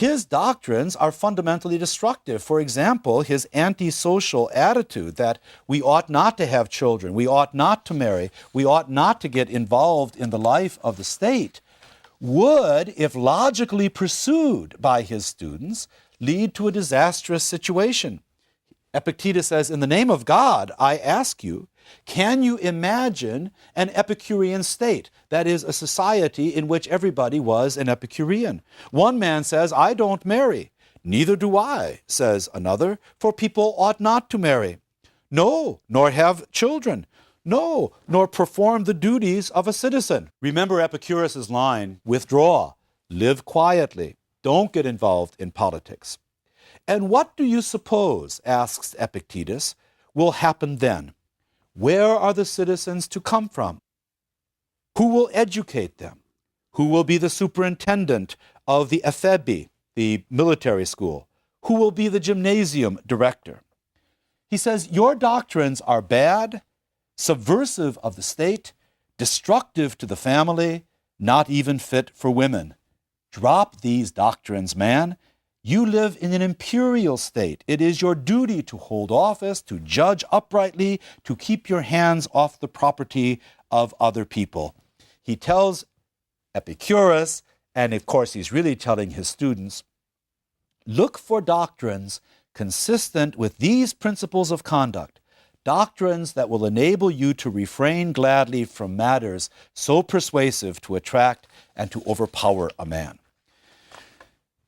His doctrines are fundamentally destructive. For example, his antisocial attitude that we ought not to have children, we ought not to marry, we ought not to get involved in the life of the state, would, if logically pursued by his students, lead to a disastrous situation. Epictetus says, in the name of God, I ask you, can you imagine an Epicurean state? That is, a society in which everybody was an Epicurean. One man says, I don't marry. Neither do I, says another, for people ought not to marry. No, nor have children. No, nor perform the duties of a citizen. Remember Epicurus's line, withdraw, live quietly, don't get involved in politics. And what do you suppose, asks Epictetus, will happen then? Where are the citizens to come from? Who will educate them? Who will be the superintendent of the Ephebi, the military school? Who will be the gymnasium director? He says, your doctrines are bad, subversive of the state, destructive to the family, not even fit for women. Drop these doctrines, man. You live in an imperial state. It is your duty to hold office, to judge uprightly, to keep your hands off the property of other people. He tells Epicurus, and of course he's really telling his students, look for doctrines consistent with these principles of conduct, doctrines that will enable you to refrain gladly from matters so persuasive to attract and to overpower a man.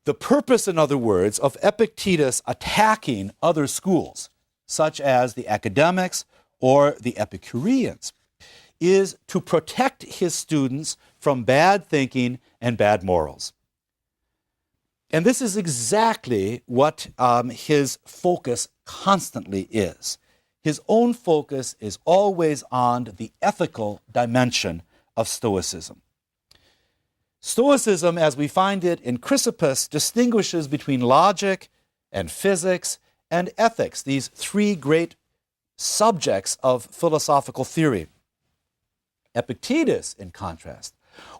The purpose, in other words, of Epictetus attacking other schools, such as the academics or the Epicureans, is to protect his students from bad thinking and bad morals. And this is exactly what his focus constantly is. His own focus is always on the ethical dimension of Stoicism. Stoicism, as we find it in Chrysippus, distinguishes between logic and physics and ethics, these three great subjects of philosophical theory. Epictetus, in contrast,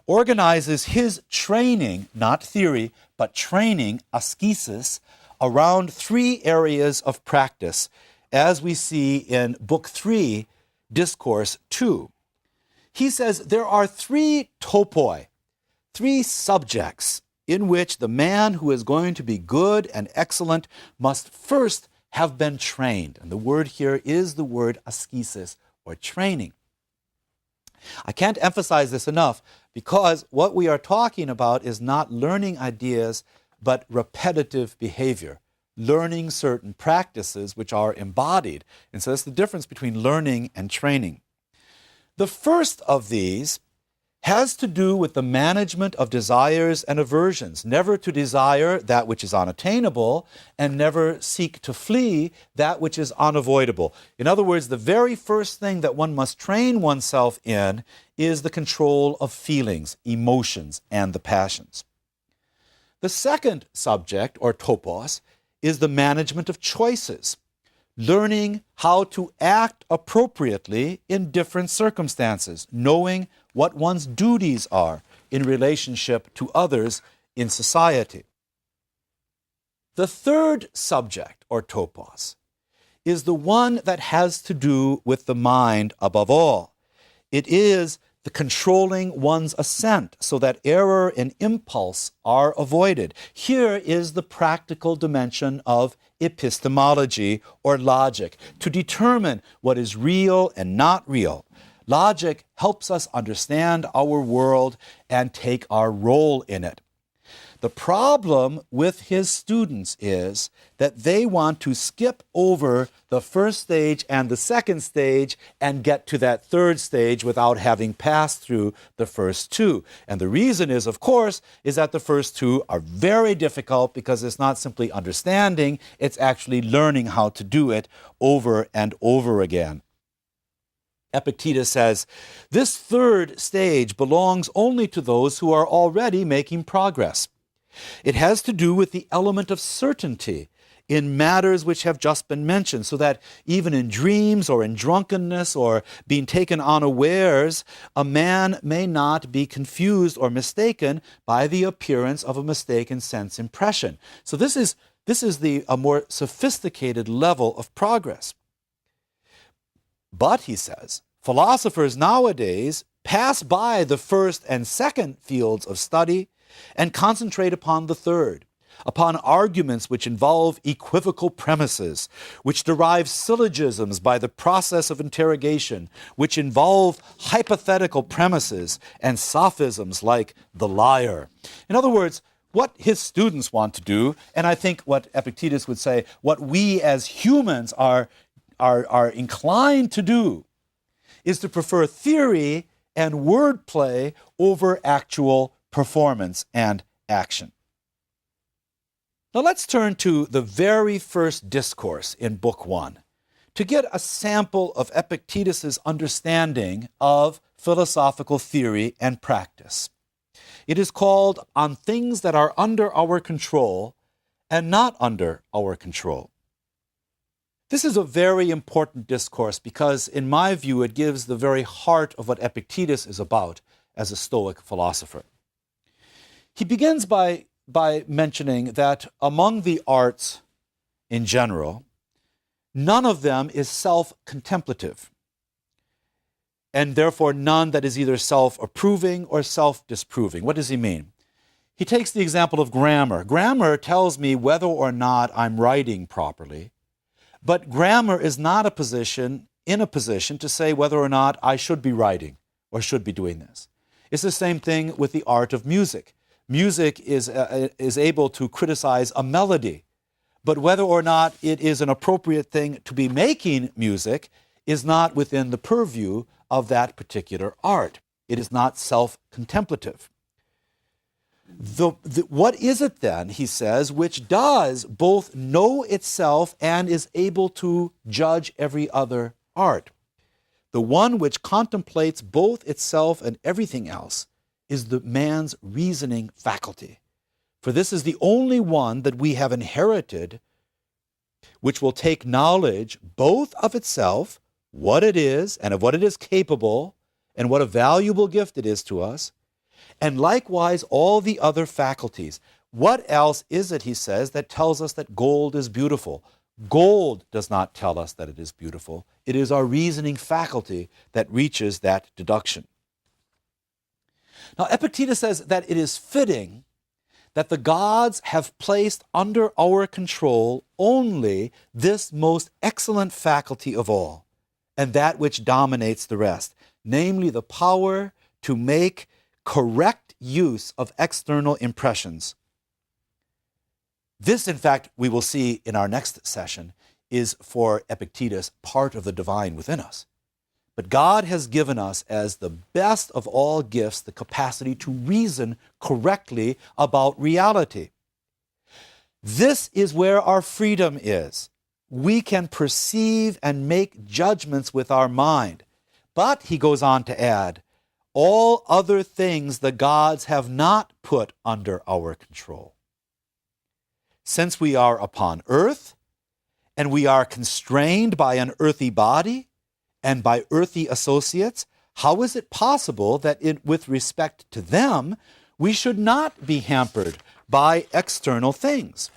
organizes his training, not theory, but training, ascesis, around three areas of practice, as we see in Book 3, Discourse 2. He says there are three topoi, three subjects in which the man who is going to be good and excellent must first have been trained. And the word here is the word ascesis, or training. I can't emphasize this enough because what we are talking about is not learning ideas, but repetitive behavior, learning certain practices which are embodied. And so that's the difference between learning and training. The first of these has to do with the management of desires and aversions, never to desire that which is unattainable and never seek to flee that which is unavoidable. In other words, the very first thing that one must train oneself in is the control of feelings, emotions, and the passions. The second subject, or topos, is the management of choices, learning how to act appropriately in different circumstances, knowing what one's duties are in relationship to others in society. The third subject, or topos, is the one that has to do with the mind above all. It is the controlling one's assent so that error and impulse are avoided. Here is the practical dimension of epistemology, or logic, to determine what is real and not real. Logic helps us understand our world and take our role in it. The problem with his students is that they want to skip over the first stage and the second stage and get to that third stage without having passed through the first two. And the reason is, of course, is that the first two are very difficult because it's not simply understanding, it's actually learning how to do it over and over again. Epictetus says, this third stage belongs only to those who are already making progress. It has to do with the element of certainty in matters which have just been mentioned, so that even in dreams or in drunkenness or being taken unawares, a man may not be confused or mistaken by the appearance of a mistaken sense impression. So this is a more sophisticated level of progress. But, he says, philosophers nowadays pass by the first and second fields of study and concentrate upon the third, upon arguments which involve equivocal premises, which derive syllogisms by the process of interrogation, which involve hypothetical premises and sophisms like the liar. In other words, what his students want to do, and I think what Epictetus would say, what we as humans are inclined to do, is to prefer theory and wordplay over actual performance and action. Now let's turn to the very first discourse in Book 1 to get a sample of Epictetus's understanding of philosophical theory and practice. It is called On Things That Are Under Our Control and Not Under Our Control. This is a very important discourse because, in my view, it gives the very heart of what Epictetus is about as a Stoic philosopher. He begins by mentioning that among the arts in general, none of them is self-contemplative, and therefore none that is either self-approving or self-disproving. What does he mean? He takes the example of grammar. Grammar tells me whether or not I'm writing properly, but grammar is not in a position to say whether or not I should be writing or should be doing this. It's the same thing with the art of music. Music is able to criticize a melody, but whether or not it is an appropriate thing to be making music is not within the purview of that particular art. It is not self-contemplative. What is it then, he says, which does both know itself and is able to judge every other art? The one which contemplates both itself and everything else is the man's reasoning faculty. For this is the only one that we have inherited, which will take knowledge both of itself, what it is, and of what it is capable, and what a valuable gift it is to us, and likewise all the other faculties. What else is it, he says, that tells us that gold is beautiful? Gold does not tell us that it is beautiful. It is our reasoning faculty that reaches that deduction. Now, Epictetus says that it is fitting that the gods have placed under our control only this most excellent faculty of all, and that which dominates the rest, namely the power to make correct use of external impressions. This, in fact, we will see in our next session, is for Epictetus part of the divine within us. But God has given us as the best of all gifts the capacity to reason correctly about reality. This is where our freedom is. We can perceive and make judgments with our mind. But, he goes on to add, all other things the gods have not put under our control. Since we are upon earth, and we are constrained by an earthy body and by earthy associates, how is it possible that with respect to them, we should not be hampered by external things?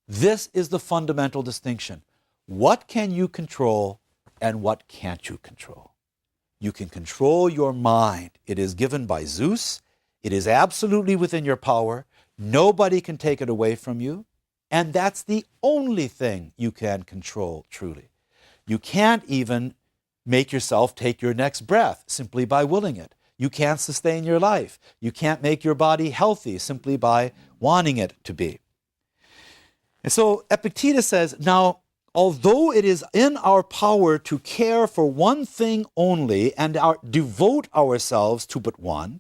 This is the fundamental distinction. What can you control and what can't you control? You can control your mind. It is given by Zeus. It is absolutely within your power. Nobody can take it away from you. And that's the only thing you can control truly. You can't even make yourself take your next breath simply by willing it. You can't sustain your life. You can't make your body healthy simply by wanting it to be. And so Epictetus says, now, although it is in our power to care for one thing only and devote ourselves to but one,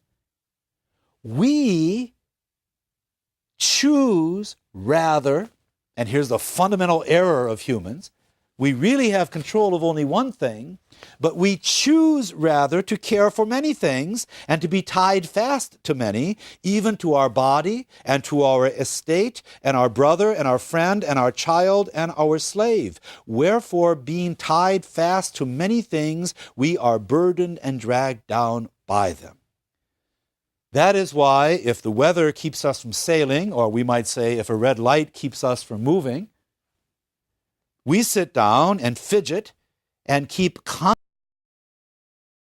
we choose rather, and here's the fundamental error of humans, We really have control of only one thing, but we choose rather to care for many things and to be tied fast to many, even to our body and to our estate and our brother and our friend and our child and our slave. Wherefore, being tied fast to many things, we are burdened and dragged down by them. That is why if the weather keeps us from sailing, or we might say if a red light keeps us from moving, we sit down and fidget and keep